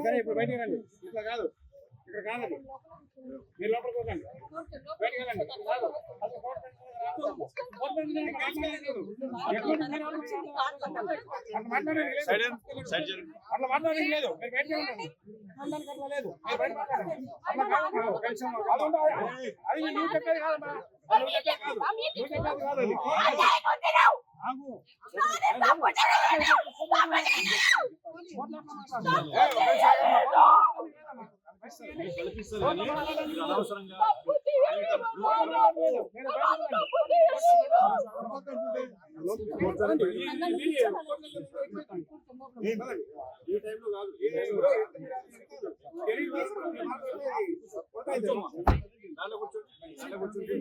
సరే ఇప్పుడు బయటికి రండి. ఇట్లా కాదు, ఇక్కడ కాదండి, మీరు లోపలికి పోకండి, బయటికి వెళ్ళండి. అట్లా మాట్లాడేది లేదు, మీరు బయటకే ఉండండి. లేదు అది నువ్వు చెప్పేది కాదమ్మా, నువ్వు చెప్పేది కాదు, నువ్వు చెప్పేది కాదు. ఈ టైంలో కాదు, కూర్చోండి.